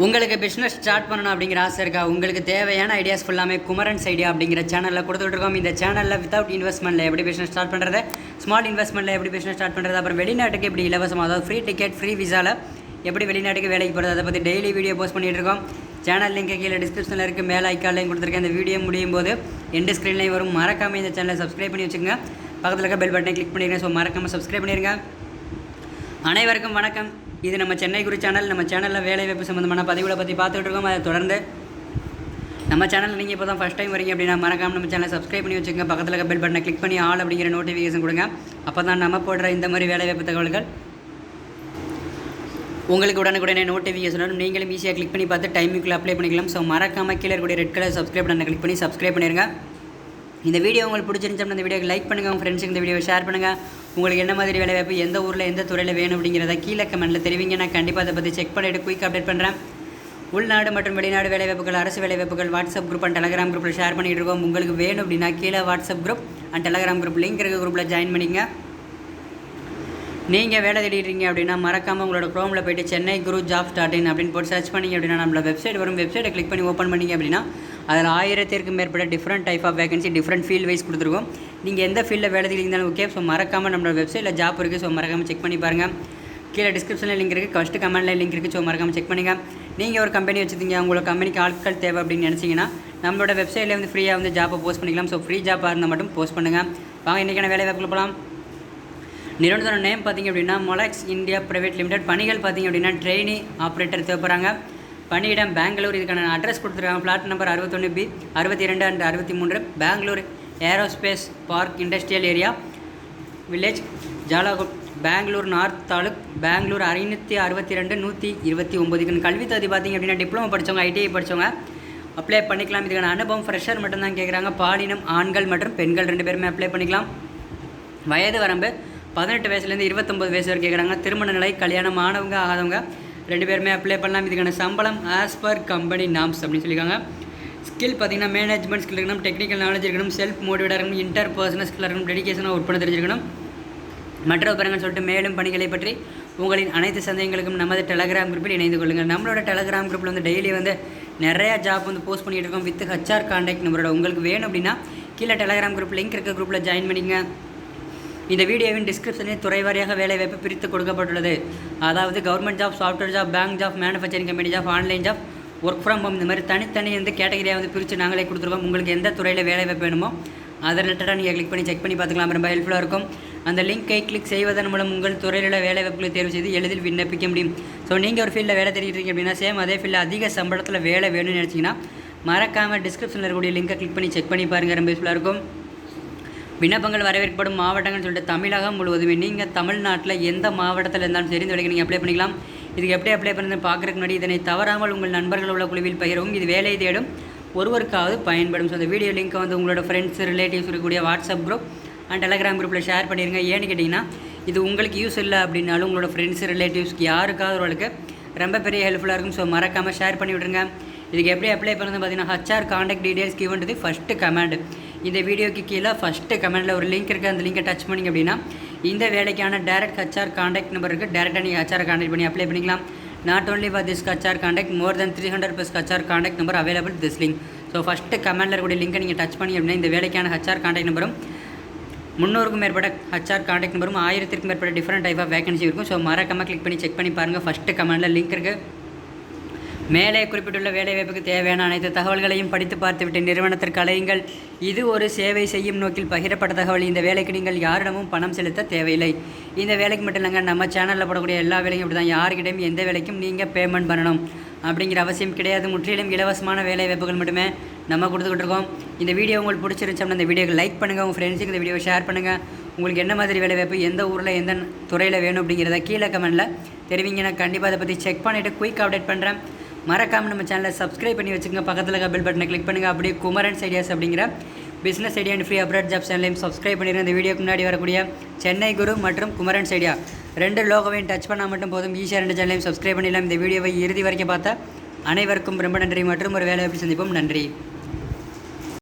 உங்களுக்கு business start பண்ணணும் அப்படிங்கிற ஆசை இருக்கா? உங்களுக்கு தேவையான ஐடியாஸ் ஃபுல்லாமே குமரன்ஸ் ஐடியா அப்படிங்கிற சேனலில் கொடுத்துட்ருக்கோம். இந்த சேனலில் வித்தவுட் இன்வெஸ்ட்மெண்ட்டில் எப்படி பிஸ்னஸ் ஸ்டார்ட் பண்ணுறது, ஸ்மால் இன்வெஸ்ட்மெண்ட்டில் எப்படி பிஸ்னஸ் ஸ்டார்ட் பண்ணுறது, அப்புறம் வெளிநாட்டுக்கு எப்படி இலவசமாக, அதாவது ஃப்ரீ டிக்கெட் ஃப்ரீ விசாவில் எப்படி வெளிநாட்டுக்கு வேலைக்கு போகிறது, அதை பற்றி டெய்லி வீடியோ போஸ்ட் பண்ணிகிட்டு இருக்கோம். சேனல் லிங்க் கீழே டிஸ்கிரிப்ஷனில் இருக்குது, மேலே ஐக்காலையும் கொடுத்துருக்கேன். இந்த வீடியோ முடியும் போது எண்டு ஸ்க்ரீன்லையும் வரும். மறக்காமல் இந்த சேனலை சப்ஸ்கிரைப் பண்ணி வச்சுக்கோங்க. பக்கத்தில் இருக்க பெல் பட்டனை கிளிக் பண்ணிடுங்க. ஸோ மறக்காமல் சப்ஸ்கிரைப் பண்ணிடுங்க. அனைவருக்கும் வணக்கம். இது நம்ம சென்னை குரு சேனல். நம்ம சேனலில் வேலைவாய்ப்பு சம்மந்தமான பதிவுகளை பற்றி பார்த்துட்டு இருக்கோம். அதை தொடர்ந்து நம்ம சேனலில் நீங்கள் இப்போ தான் ஃபஸ்ட் டைம் வரீங்க அப்படின்னா மறக்காமல் நம்ம சேனலை சப்ஸ்கிரைப் பண்ணி வச்சுக்கோங்க. பக்கத்தில் இருக்க பெல் பட்டனை கிளிக் பண்ணி ஆல் அப்படிங்கிற நோட்டிஃபிகேஷன் கொடுங்க. அப்போ தான் நம்ம போடுற இந்த மாதிரி வேலைவாய்ப்பு தகவல்கள் உங்களுக்கு உடனுக்குடனே நோட்டிஃபிகேஷன் வரும். நீங்களும் ஈஸியாக கிளிக் பண்ணி பார்த்து டைமுக்குள்ளே அப்ளை பண்ணிக்கலாம். ஸோ மறக்காமல் கீழே இருக்கக்கூடிய ரெட் கலர் சப்ஸ்கிரைப் பட்டனை கிளிக் பண்ணி சப்ஸ்கிரைப் பண்ணிடுங்க. இந்த வீடியோ உங்களுக்கு பிடிச்சிருந்துச்சுன்னா இந்த வீடியோக்கு லைக் பண்ணுங்கள். உங்கள் ஃப்ரெண்ட்ஸுக்கு இந்த வீடியோவை ஷேர் பண்ணுங்கள். உங்களுக்கு என்ன மாதிரி வேலைவாய்ப்பு எந்த ஊரில் எந்த துறையில் வேணும் அப்படிங்கிறத கீழே கமெண்ட்டில் தெரிவிங்க. நான் கண்டிப்பாக அதை பற்றி செக் பண்ணிவிட்டு குயிக் அப்டேட் பண்ணுறேன். உள்நாடு மற்றும் வெளிநாடு வேலைவாய்ப்புகள், அரசு வேலைவாய்ப்புகள் வாட்ஸ்அப் குரூப் அண்ட் டெலகிராம் குரூப்பில் ஷேர் பண்ணிகிட்டு இருக்கோம். உங்களுக்கு வேணும் அப்படின்னா கீழே WhatsApp group and Telegram group link இருக்க குரூப்பில் ஜாயின் பண்ணிங்க. நீங்கள் வேலை தேடிடுறீங்க அப்படின்னா மறக்காமல் உங்களோட க்ரோமில் போய்ட்டு சென்னை குரு ஜாப்ஸ்.in அப்படின்னு போட்டு சர்ச் பண்ணிங்க அப்படின்னா நம்மளோட வெப்சைட் வரும். வெப்சைட்டை கிளிக் பண்ணி ஓப்பன் பண்ணிங்க அப்படின்னா அதில் 1000க்கும் மேற்பட்ட different type of vacancy different field wise கொடுத்துருக்கோம். நீங்கள் எந்த ஃபீல்டில் வேலை தேடிஇருந்தாலும் ஓகே. ஸோ மறக்காமல் நம்மளோட வெப்சைட்டில் ஜாப் இருக்குது. ஸோ மறக்காமல் செக் பண்ணி பாருங்கள். கீழே டிஸ்கிரிப்ஷனில் லிங்க் இருக்குது, ஃபஸ்ட்டு கமெண்ட்டில் லிங்க் இருக்குது. ஸோ மறக்காமல் செக் பண்ணுங்கள். நீங்கள் ஒரு கம்பெனி வச்சுருந்தீங்க, உங்களோட கம்பெனிக்கு ஆட்கள் தேவை அப்படின்னு நினச்சிங்கன்னா நம்மளோட வெப்சைட்டில் வந்து ஃப்ரீயாக ஜாப்பை போஸ்ட் பண்ணிக்கலாம். ஸோ ஃப்ரீ ஜாப்பாக இருந்தால் மட்டும் போஸ்ட் பண்ணுங்கள். வாங்க இன்றைக்கான வேலை வாய்ப்புகள் போகலாம். நிறுவனத்தோட நேம் பார்த்திங்க அப்படின்னா MOLEX இந்தியா பிரைவேட் லிமிடெட். பணிகள் பார்த்திங்க அப்படின்னா ட்ரெயினி ஆப்ரேட்டர் தேவைப்படுறாங்க. பணியிடம் பெங்களூர். இதுக்கான அட்ரஸ் கொடுத்துருக்காங்க. Plot number 61B 62 and 63 Bangalore aerospace park industrial area village ஜாலாகுட் பெங்களூர் நார்த் தாலுக் பெங்களூர் 562 129. கல்வி தகுதி பார்த்திங்க அப்படின்னா டிப்ளமோ படித்தவங்க, ITI படித்தவங்க அப்ளை பண்ணிக்கலாம். இதுக்கான அனுபவம் ஃப்ரெஷர் மட்டும்தான் கேட்குறாங்க. பாலினம் ஆண்கள் மற்றும் பெண்கள் 2 பேருமே அப்ளை பண்ணிக்கலாம். வயது வரம்பு 18 வயசுலேருந்து 29 வயசு வரை கேட்குறாங்க. திருமண நிலை, கல்யாணம் ஆனவங்க ஆகாதவங்க 2 பேருமே அப்ளை பண்ணலாம். இதுக்கான சம்பளம் ஆஸ் பர் கம்பெனி நாம்ஸ் அப்படின்னு சொல்லியிருக்காங்க. ஸ்கில் பார்த்திங்கன்னா மேனேஜ்மெண்ட் ஸ்கில் இருக்கணும், டெக்னிக்கல் நாலேஜ் இருக்கணும், செல்ஃப் மோட்டிவேட்டாக இருக்கணும், இன்டர் பர்சனல் ஸ்கில் இருக்கணும், டெடிகேஷனாக ஒர்க் பண்ண தெரிஞ்சிருக்கணும். மற்ற விவரங்கள் சொல்லிட்டு மேலும் பணிகளை பற்றி உங்களின் அனைத்து சந்தேகங்களுக்கும் நமது டெலகிராம் குரூப்பில் இணைந்து கொள்ளுங்கள். நம்மளோட டெலகிராம் குரூப்பில் டெய்லி நிறையா ஜாப் போஸ்ட் பண்ணிகிட்டு இருக்கோம் வித் HR கான்டாக்ட் நம்பரோட. உங்களுக்கு வேணும் அப்படின்னா கீழே டெலகிராம் குரூப் லிங்க் இருக்க குரூப்பில் ஜாயின் பண்ணிங்க. இந்த வீடியோவின் டிஸ்கிரிப்ஷனில் துறை வாரியாக வேலைவாய்ப்பு பிரித்து கொடுக்கப்பட்டுள்ளது. அதாவது government job, software job, bank job, manufacturing company job, online job, work from home, இந்த மாதிரி தனித்தனி கேட்டகரியாக பிரித்து நாங்களே கொடுத்துருக்கோம். உங்களுக்கு எந்த துறையில் வேலைவாய்ப்பு வேணுமோ அதை ரிலேட்டடாக நீங்கள் கிளிக் பண்ணி செக் பண்ணி பார்த்துக்கலாம். ரொம்ப ஹெல்ப்ஃபுல்லாக இருக்கும். அந்த லிங்கை கிளிக் செய்வதன் மூலம் உங்கள் துறையில் வேலைவாய்ப்புகளை தேர்வு செய்து எளிதில் விண்ணப்பிக்க முடியும். ஸோ நீங்கள் ஒரு ஃபீல்டில் வேலை தெரிவிக்கிறீங்க அப்படின்னா சேம் அதே ஃபீல்டில் அதிக சம்பளத்தில் வேலை வேணும்னு நினச்சிங்கன்னா மறக்காமல் டிஸ்கிரிப்ஷனில் இருக்கக்கூடிய லிங்கை கிளிக் பண்ணி செக் பண்ணி பாருங்கள். ரொம்ப யூஸ்ஃபுல்லாக இருக்கும். விண்ணப்பங்கள் வரவேற்கப்படும் மாவட்டங்கள் சொல்லிட்டு தமிழகம் முழுவதுமே நீங்கள் தமிழ்நாட்டில் எந்த மாவட்டத்தில் இருந்தாலும் சரி இந்த வேலைக்கு நீங்கள் அப்ளை பண்ணிக்கலாம். இதுக்கு எப்படி அப்ளை பண்ணுறது பார்க்குறதுக்கு முன்னாடி இதனை தவறாமல் உங்கள் நண்பர்கள் உள்ள குழுவில் பகிரவும். இது வேலை தேடும் ஒருவருக்காவது பயன்படும். ஸோ இந்த வீடியோ லிங்க்கை உங்களோட ஃப்ரெண்ட்ஸ், ரிலேட்டிவ்ஸ் இருக்கக்கூடிய வாட்ஸ்அப் குரூப் அண்ட் டெலகிராம் குரூப்பில் ஷேர் பண்ணிடுங்க. ஏன்னு கேட்டிங்கன்னா இது உங்களுக்கு யூஸ் இல்லை அப்படின்னாலும் உங்களோட ஃப்ரெண்ட்ஸ், ரிலேட்டிவ்ஸ்க்கு யாருக்காவது ஒருவருக்கு ரொம்ப பெரிய ஹெல்ப்ஃபுல்லாக இருக்கும். ஸோ மறக்காமல் ஷேர் பண்ணி விட்ருங்க. இதுக்கு எப்படி அப்ளை பண்ணுறது பார்த்தீங்கன்னா HR கான்டாக்ட் டீடைல்ஸ் கிவன்றது ஃபஸ்ட்டு கமெண்ட். இந்த வீடியோக்கு கீழே ஃபஸ்ட்டு கமெண்ட்டில் ஒரு லிங்க் இருக்குது. அந்த லிங்கை டச் பண்ணிங்க அப்படின்னா இந்த வேலைக்கான டேரக்ட் HR கான்டாக்ட் நம்பர் இருக்குது. டேரெக்டாக நீங்கள் HR கான்டாக்ட் பண்ணி அப்ளை பண்ணிக்கலாம். Not only for this HR contact, more then 300+ HR contact number available this link. So first கமெண்ட்டில் இருக்கக்கூடிய லிங்கை நீங்கள் டச் பண்ணி அப்படின்னா இந்த வேலைக்கான HR கான்டாக்ட் நம்பரும் 300க்கும் மேற்பட்ட HR கான்டாக்ட் நம்பரும் 1000க்கும் மேற்பட்ட டிஃப்ரெண்ட் டைப் ஆஃப் வேகன்சி இருக்கும். ஸோ மறக்காமல் கிளிக் பண்ணி செக் பண்ணி பாருங்கள். ஃபஸ்ட்டு கமெண்ட்டில் லிங்க் இருக்குது. மேலே குறிப்பிட்டுள்ள வேலைவாய்ப்புக்கு தேவையான அனைத்து தகவல்களையும் படித்து பார்த்துவிட்டு நிறுவனத்திற்கு அழையுங்கள். இது ஒரு சேவை செய்யும் நோக்கில் பகிரப்பட்ட தகவல். இந்த வேலைக்கு நீங்கள் யாரிடமும் பணம் செலுத்த தேவையில்லை. இந்த வேலைக்கு மட்டும் இல்லைங்க, நம்ம சேனலில் போடக்கூடிய எல்லா வேலையும் இப்படி தான். யாருக்கிட்டையும் எந்த வேலைக்கும் நீங்கள் பேமெண்ட் பண்ணணும் அப்படிங்கிற அவசியம் கிடையாது. முற்றிலும் இலவசமான வேலைவாய்ப்புகள் மட்டுமே நம்ம கொடுத்துக்கிட்டு இருக்கோம். இந்த வீடியோ உங்களுக்கு பிடிச்சிருந்துச்சோம்னா இந்த வீடியோக்கு லைக் பண்ணுங்கள். உங்கள் ஃப்ரெண்ட்ஸுக்கு இந்த வீடியோவை ஷேர் பண்ணுங்கள். உங்களுக்கு என்ன மாதிரி வேலைவாய்ப்பு எந்த ஊரில் எந்த துறையில் வேணும் அப்படிங்கிறத கீழே கமெண்ட்டில் தெரிவிங்க. நான் கண்டிப்பாக அதை பற்றி செக் பண்ணிவிட்டு குயிக் அப்டேட் பண்ணுறேன். மறக்காமல் நம்ம சேனலை சப்ஸ்கிரைப் பண்ணி வச்சுக்கோங்க. பக்கத்தில் இருக்க பெல் பட்டனை கிளிக் பண்ணுங்கள். அப்படியே குமரன்ஸ் ஐடியாஸ் அப்படிங்கிற business idea and free update job சேனலையும் சப்ஸ்கிரைப் பண்ணிடுங்க. இந்த வீடியோக்கு முன்னாடி வரக்கூடிய சென்னை குரு மற்றும் குமரன்ஸ் ஐடியா 2 லோகோவையும் டச் பண்ணால் மட்டும் போதும். ஈஸியாக 2 சேனலையும் சப்ஸ்கிரைப் பண்ணிடலாம். இந்த வீடியோவை இறுதி வரைக்கும் பார்த்தா அனைவருக்கும் ரொம்ப நன்றி. மற்றும் ஒரு வேலைவாய்ப்பு சந்திப்போம். நன்றி.